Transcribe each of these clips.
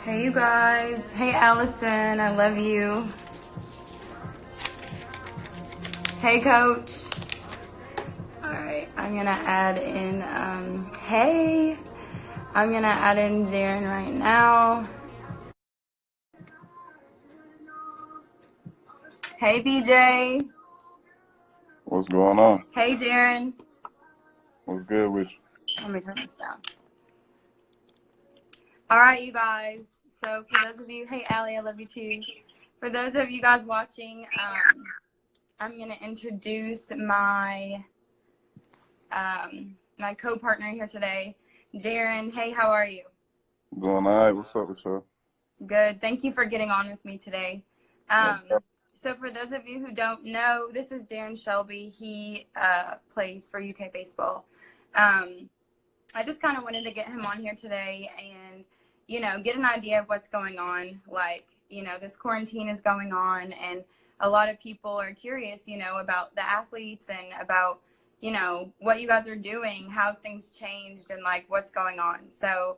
Hey, you guys. Hey, Allison. I love you. Hey, Coach. All right. I'm going to add in, hey. I'm going to add in Jaren right now. Hey, BJ. What's going on? Hey, Jaren. What's good with you? Let me turn this down. All right, you guys. So for those of you, hey, Allie, I love you too. For those of you guys watching, I'm going to introduce my my co-partner here today, Jaren. Hey, how are you? Doing all right. What's up with you? Good. Thank you for getting on with me today. So for those of you who don't know, this is Jaren Shelby. He plays for UK baseball. I just kind of wanted to get him on here today and, get an idea of what's going on. Like, this quarantine is going on and a lot of people are curious, about the athletes and about, what you guys are doing, how's things changed and like what's going on. So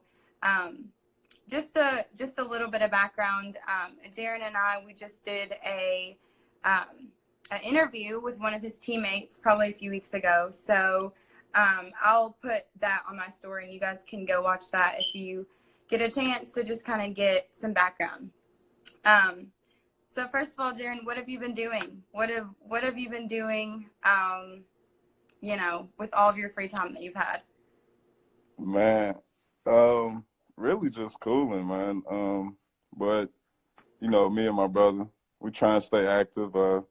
just a little bit of background. Jaren and I, we just did an interview with one of his teammates probably a few weeks ago. So I'll put that on my story and you guys can go watch that if you get a chance to just kind of get some background. So first of all, Jaren, what have you been doing? What have you been doing, with all of your free time that you've had? Man, really just cooling, man. But me and my brother, we try and stay active. We'll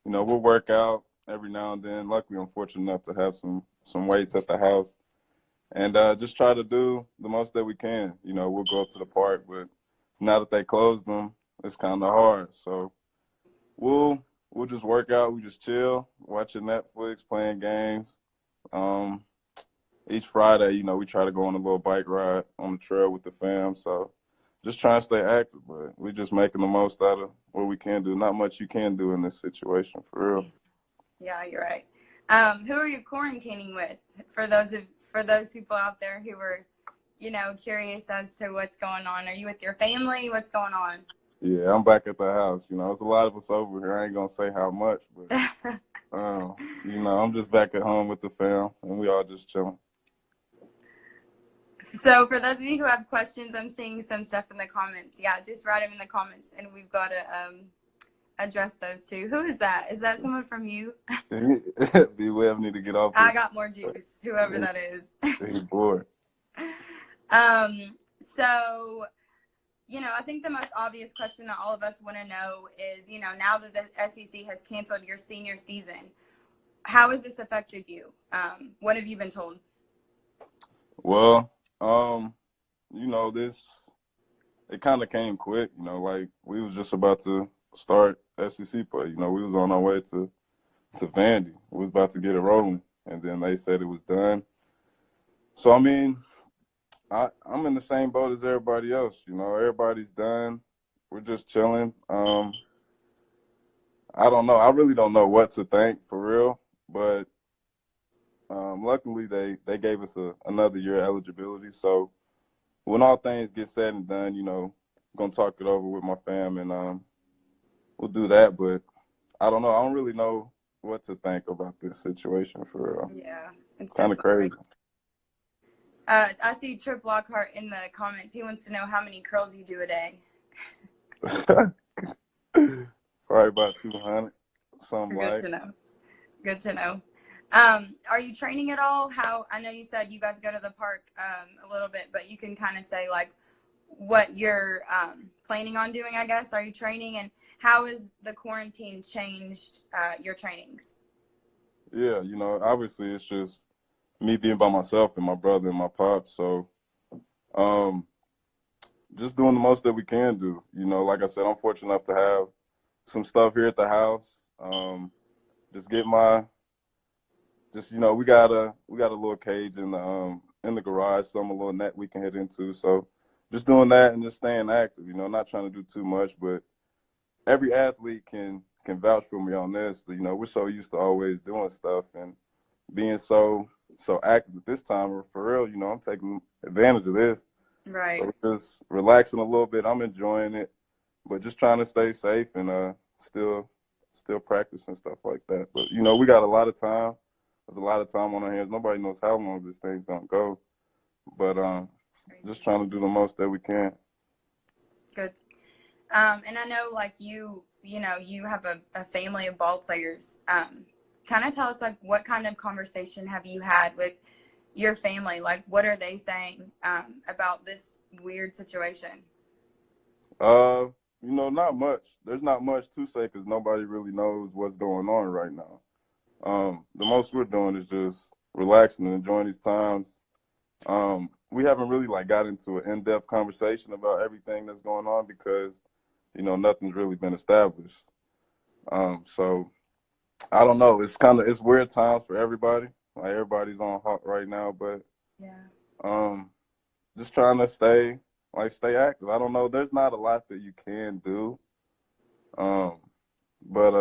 work out every now and then. Luckily, I'm fortunate enough to have some weights at the house, and just try to do the most that we can. We'll go up to the park, but now that they closed them, it's kind of hard. So we'll just work out. We just chill, watching Netflix, playing games. Each Friday, we try to go on a little bike ride on the trail with the fam. So just trying to stay active, but we're just making the most out of what we can do. Not much you can do in this situation, for real. Yeah, you're right. Who are you quarantining with? For those people out there who are, curious as to what's going on. Are you with your family? What's going on? Yeah, I'm back at the house. There's a lot of us over here. I ain't gonna say how much, but I'm just back at home with the fam, and we all just chilling. So for those of you who have questions, I'm seeing some stuff in the comments. Yeah, just write them in the comments, and we've got to address those too. Who is that? Is that someone from you? Beware, need to get off. I got more juice. Whoever that is. He's bored. So, I think the most obvious question that all of us want to know is, now that the SEC has canceled your senior season, how has this affected you? What have you been told? Well, it kind of came quick, like we was just about to start SEC play. We was on our way to Vandy. We was about to get it rolling, and then they said it was done. So, I mean, I'm in the same boat as everybody else. Everybody's done. We're just chilling. I don't know. I really don't know what to think for real, but luckily they gave us another year of eligibility. So when all things get said and done, I'm gonna talk it over with my fam and we'll do that. But I don't know. I don't really know what to think about this situation for real. Yeah, it's kind of crazy. I see Trip Lockhart in the comments. He wants to know how many curls you do a day. Probably about 200. Something Good like. to know. Good to know. Are you training at all? I know you said you guys go to the park a little bit, but you can kind of say like what you're planning on doing, I guess. Are you training, and how has the quarantine changed your trainings? Yeah, obviously it's just me being by myself and my brother and my pop. So just doing the most that we can do. Like I said, I'm fortunate enough to have some stuff here at the house. Just get we got a little cage in the garage, some a little net we can hit into. So just doing that and just staying active, not trying to do too much, but every athlete can vouch for me on this. We're so used to always doing stuff and being so active at this time. For real, I'm taking advantage of this. Right. So we're just relaxing a little bit. I'm enjoying it, but just trying to stay safe and still still practicing stuff like that. But you know, we got a lot of time. There's a lot of time on our hands. Nobody knows how long this thing's gonna go. But just Crazy. trying to do the most that we can. Good. And I know, like, you know, you have a family of ball players. Kind of tell us, like, what kind of conversation have you had with your family? Like, what are they saying about this weird situation? Uh, you know, not much. There's not much to say because nobody really knows what's going on right now. The most we're doing is just relaxing and enjoying these times. We haven't really like got into an in-depth conversation about everything that's going on because, you know, nothing's really been established. So I don't know. It's weird times for everybody. Like everybody's on hot right now, but Yeah. um, just trying to stay active. I don't know. There's not a lot that you can do. Um, but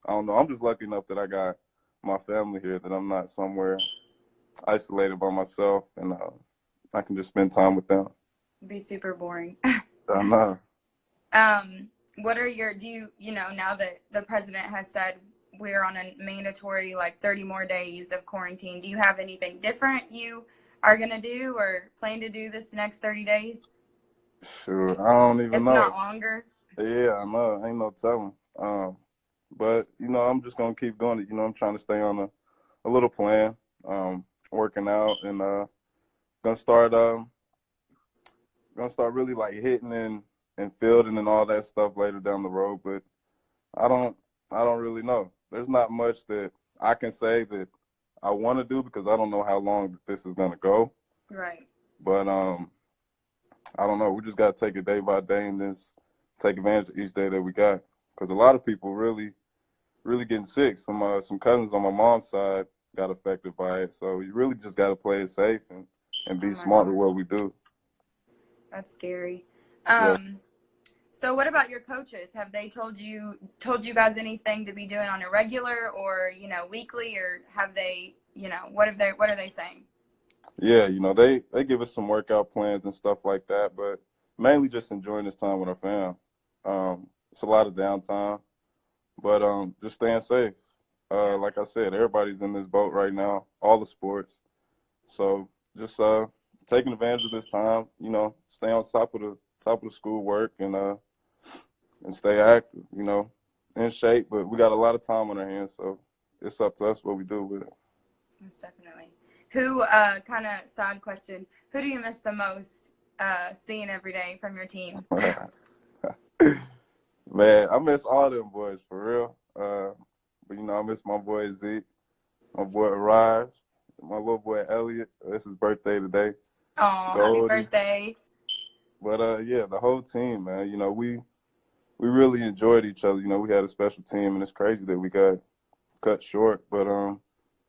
I don't know. I'm just lucky enough that I got my family here, that I'm not somewhere isolated by myself, and I can just spend time with them. Be super boring. I know. What are your, you know, now that the president has said we're on a mandatory, like, 30 more days of quarantine, do you have anything different you are going to do or plan to do this next 30 days, Sure. I don't even if know. not longer? Yeah, I know. Ain't no telling. But you know, I'm just gonna keep doing it. You know, I'm trying to stay on a little plan. Working out and gonna start really like hitting and fielding and all that stuff later down the road. But I don't I don't really know. There's not much that I can say that I want to do because I don't know how long this is gonna go. Right. But I don't know. We just gotta take it day by day and just take advantage of each day that we got. Because a lot of people really getting sick. Some cousins on my mom's side got affected by it. So you really just gotta play it safe and Oh be my smart with God. what we do. That's scary. Yeah. So what about your coaches? Have they told you guys anything to be doing on a regular or, you know, weekly, or have they, you know, what are they saying? Yeah, you know, they give us some workout plans and stuff like that, but mainly just enjoying this time with our fam. It's a lot of downtime, but just staying safe. Yeah, Like I said, everybody's in this boat right now, all the sports. So just taking advantage of this time, you know, stay on top of the school work and stay active, you know, in shape. But we got a lot of time on our hands, so it's up to us what we do with most definitely. Who kind of side question, who do you miss the most seeing every day from your team? it. Man, I miss all them boys for real. But you know, I miss my boy Zeke, my boy Raj, my little boy Elliot. It's his birthday today. Oh, happy Goldie. birthday. But yeah, the whole team, man. You know, we really enjoyed each other. You know, we had a special team, and it's crazy that we got cut short. But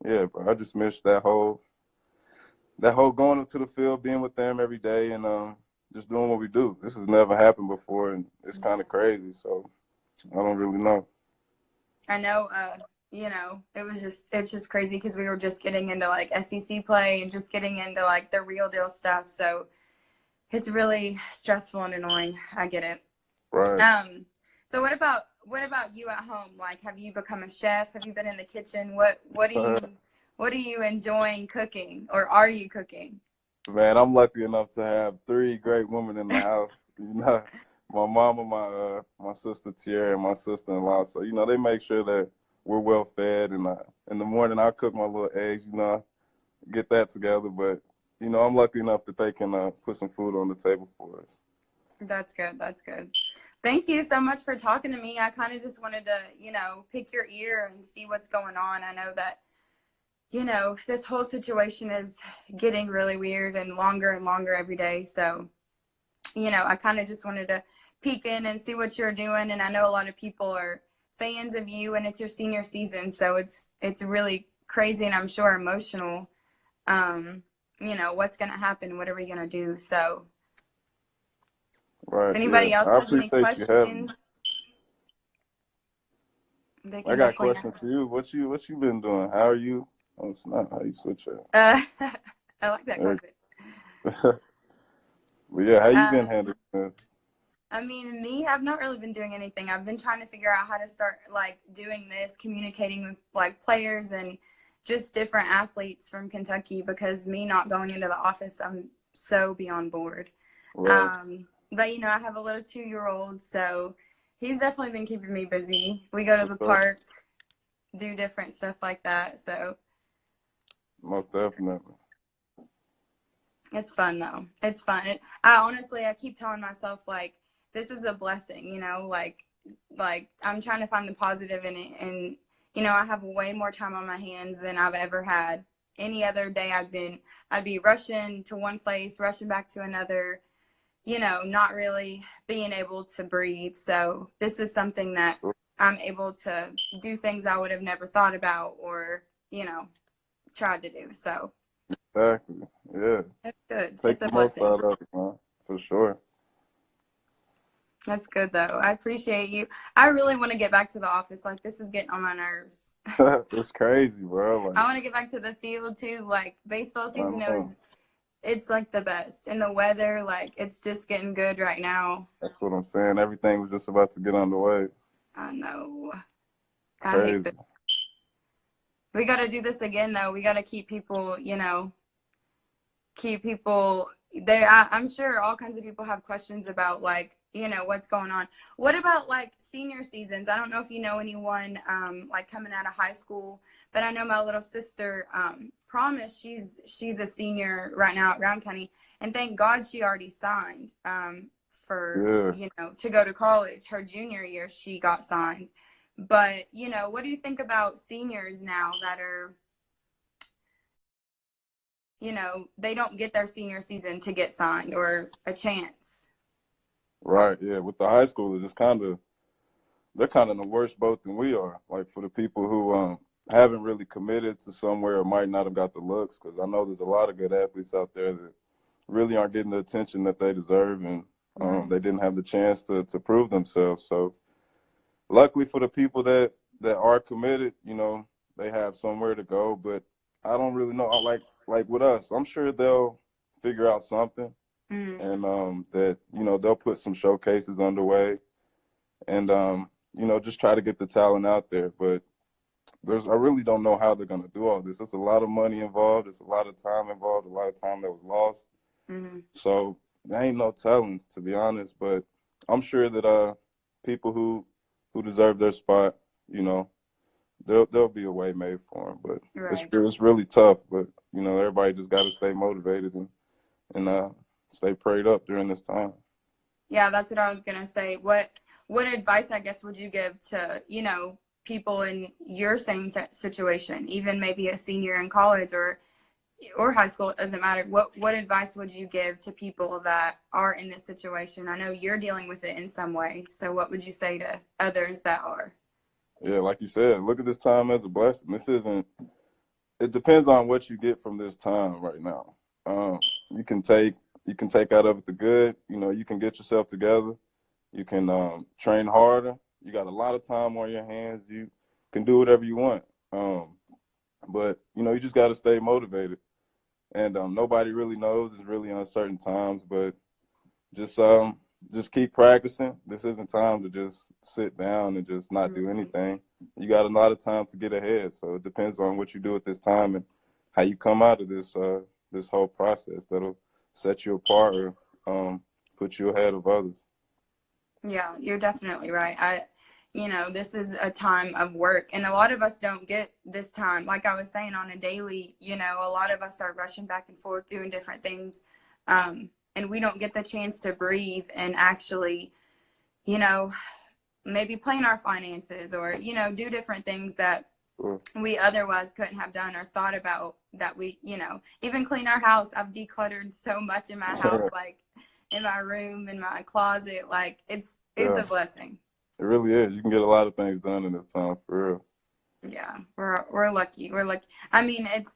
yeah, bro, I just miss that whole going into the field, being with them every day, and just doing what we do. This has never happened before, and it's Yeah. kind of crazy. So I don't really know. I know, you know, it's just crazy because we were just getting into like SEC play and just getting into like the real deal stuff. So it's really stressful and annoying. I get it. Right. So what about you at home? Like, have you become a chef? Have you been in the kitchen? What are you enjoying cooking, or are you cooking? Man, I'm lucky enough to have three great women in the house. You know, my mama, my sister Tierra, and my sister-in-law. So you know, they make sure that we're well fed. And in the morning, I cook my little eggs. You know, get that together. But you know, I'm lucky enough that they can put some food on the table for us. That's good. That's good. Thank you so much for talking to me. I kind of just wanted to, you know, pick your ear and see what's going on. I know that, you know, this whole situation is getting really weird and longer every day. So, you know, I kind of just wanted to peek in and see what you're doing. And I know a lot of people are fans of you, and it's your senior season. So it's really crazy, and I'm sure emotional. You know, what's going to happen? What are we going to do? So if Right. Yeah. anybody else I has any appreciate you having me. questions, they I can got a definitely question ask. for you. What you been doing? How are you? Oh, it's not how you switch it. Uh, I like that There question. you go. But yeah, how you been Um, handling this? I mean, me, I've not really been doing anything. I've been trying to figure out how to start like doing this, communicating with like players and just different athletes from Kentucky because me not going into the office, I'm so beyond bored. Right. But you know, I have a little 2-year old, so he's definitely been keeping me busy. We go to For the sure. park, do different stuff like that. So Most definitely. it's fun though. It's fun. I honestly, I keep telling myself like this is a blessing, you know, like I'm trying to find the positive in it, and you know, I have way more time on my hands than I've ever had. Any other day I'd be rushing to one place, rushing back to another, you know, not really being able to breathe. So this is something that I'm able to do things I would have never thought about or, you know, tried to do. So Exactly. Yeah. it's good. Take It's a the most blessing. out of it, man. For sure. That's good though. I appreciate you. I really want to get back to the office. Like this is getting on my nerves. It's crazy, bro. I Like, want to get back to the field too. Like baseball I season know. is it's like the best. And the weather, like it's just getting good right now. That's what I'm saying. Everything was just about to get underway. I know. I hate this. Crazy. We got to do this again though. We got to keep people, you know, keep people there. I'm sure all kinds of people have questions about like, you know, what's going on. What about like senior seasons? I don't know if you know anyone like coming out of high school, but I know my little sister Promise, she's a senior right now at Round County, and thank God she already signed for, Yeah. you know, to go to college. Her junior year she got signed. But, you know, what do you think about seniors now that are, you know, they don't get their senior season to get signed or a chance? Right. Yeah. With the high schoolers, it's kind of they're kind of in the worst boat than we are. Like for the people who haven't really committed to somewhere or might not have got the looks, because I know there's a lot of good athletes out there that really aren't getting the attention that they deserve, and Right. they didn't have the chance to prove themselves. So luckily for the people that are committed, you know, they have somewhere to go. But I don't really know. Like with us, I'm sure they'll figure out something, Mm, and that you know they'll put some showcases underway, and you know just try to get the talent out there. But I really don't know how they're gonna do all this. There's a lot of money involved. There's a lot of time involved. A lot of time that was lost. mm, So there ain't no telling, to be honest. But I'm sure that people who deserve their spot, you know, there'll be a way made for them. But right. it's really tough. But you know, everybody just got to stay motivated and stay prayed up during this time. Yeah, that's what I was gonna say. What advice I guess would you give to, you know, people in your same situation, even maybe a senior in college or high school, it doesn't matter. What advice would you give to people that are in this situation? I know you're dealing with it in some way. So what would you say to others that are? Yeah, like you said, look at this time as a blessing. This isn't. It depends on what you get from this time right now. You can take out of it the good. You know, you can get yourself together. You can train harder. You got a lot of time on your hands. You can do whatever you want. But you know, you just got to stay motivated. And nobody really knows. It's really uncertain times. But just just keep practicing. This isn't time to just sit down and just not do Right. anything. You got a lot of time to get ahead. So it depends on what you do at this time and how you come out of this whole process. That'll set you apart or put you ahead of others. Yeah, you're definitely right. You know, this is a time of work, and a lot of us don't get this time. Like I was saying, on a daily, you know, a lot of us are rushing back and forth doing different things, and we don't get the chance to breathe and actually, you know, maybe plan our finances or, you know, do different things that Sure. we otherwise couldn't have done or thought about that we, you know, even clean our house. I've decluttered so much in my house, like in my room, in my closet. Like it's Yeah, a blessing. it really is. You can get a lot of things done in this time for real. Yeah, we're lucky. We're lucky. I mean, it's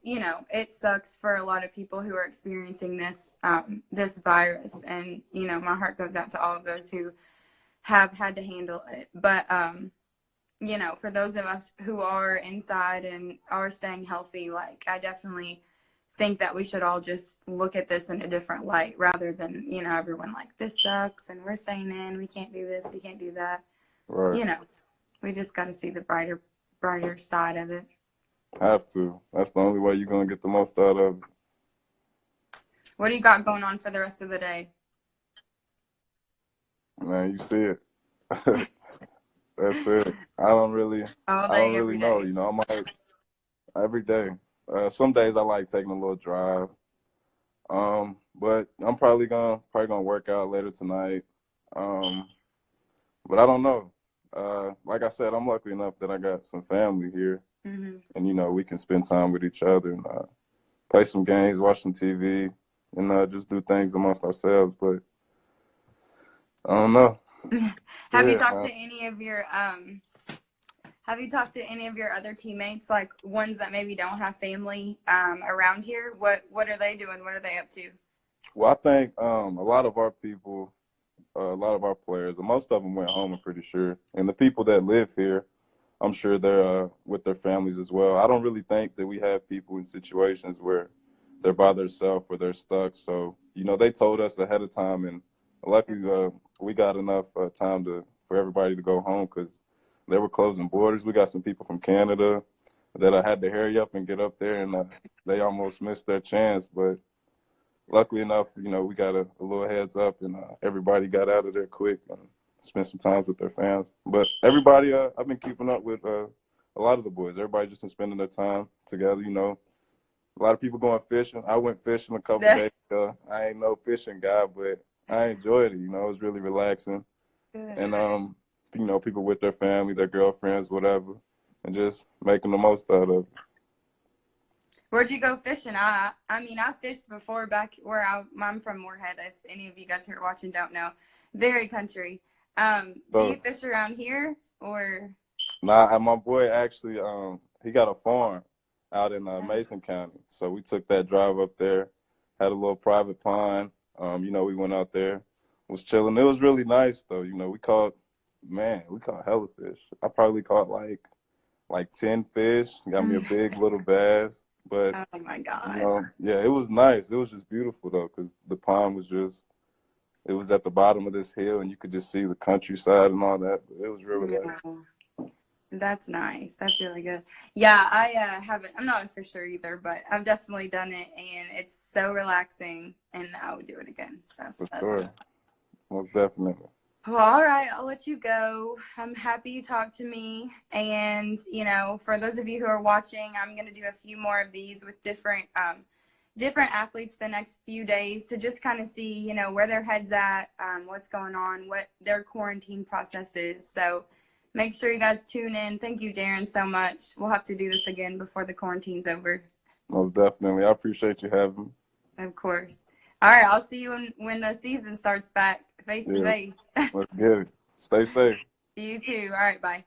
you know, it sucks for a lot of people who are experiencing this virus, and you know, my heart goes out to all of those who have had to handle it. But you know, for those of us who are inside and are staying healthy, like I definitely think that we should all just look at this in a different light rather than, you know, everyone like, this sucks and we're staying in, we can't do this, we can't do that. Right. You know, we just got to see the brighter side of it. Have to. That's the only way you're going to get the most out of it. What do you got going on for the rest of the day? Man, you see it. That's it. I don't really know. You know, I might every day. Some days I like taking a little drive. But I'm probably gonna work out later tonight. But I don't know. Like I said, I'm lucky enough that I got some family here, and you know we can spend time with each other and play some games, watch some TV, and just do things amongst ourselves. But I don't know. Have you talked to any of your other teammates, like ones that maybe don't have family around here? What are they doing? What are they up to? Well, I think a lot of our people, a lot of our players, most of them went home, I'm pretty sure. And the people that live here, I'm sure they're with their families as well. I don't really think that we have people in situations where they're by themselves or they're stuck. So, you know, they told us ahead of time, and luckily we got enough time for everybody to go home because they were closing borders. We got some people from Canada that I had to hurry up and get up there, and they almost missed their chance. But luckily enough, you know, we got a little heads up, and everybody got out of there quick and spent some time with their fans. But everybody, I've been keeping up with a lot of the boys. Everybody just been spending their time together, you know. A lot of people going fishing. I went fishing a couple days ago. I ain't no fishing guy, but I enjoyed it. You know, it was really relaxing. And, you know, people with their family, their girlfriends, whatever, and just making the most out of it. Where'd you go fishing? I mean, I fished before back where I'm from, Moorhead. If any of you guys who are watching don't know, very country. Do you fish around here or? Nah, my boy actually, he got a farm out in Mason County. So we took that drive up there, had a little private pond. You know, we went out there, was chilling. It was really nice though. You know, we caught hella fish. I probably caught like 10 fish. Got me a big little bass. But, oh my God. You know, yeah, it was nice. It was just beautiful though, because the pond was it was at the bottom of this hill and you could just see the countryside and all that. But it was real relaxing. That's nice. That's really good. Yeah, I haven't. I'm not a fisher either, but I've definitely done it, and it's so relaxing, and I would do it again. So that's sure. Most definitely. Well, all right, I'll let you go. I'm happy you talked to me, and you know, for those of you who are watching, I'm going to do a few more of these with different athletes the next few days to just kind of see, you know, where their head's at, what's going on, what their quarantine process is. So make sure you guys tune in. Thank you, Jaren, so much. We'll have to do this again before the quarantine's over. Most definitely. I appreciate you having me. Of course. All right, I'll see you when the season starts back face to face. Let's get it. Stay safe. You too. All right, bye.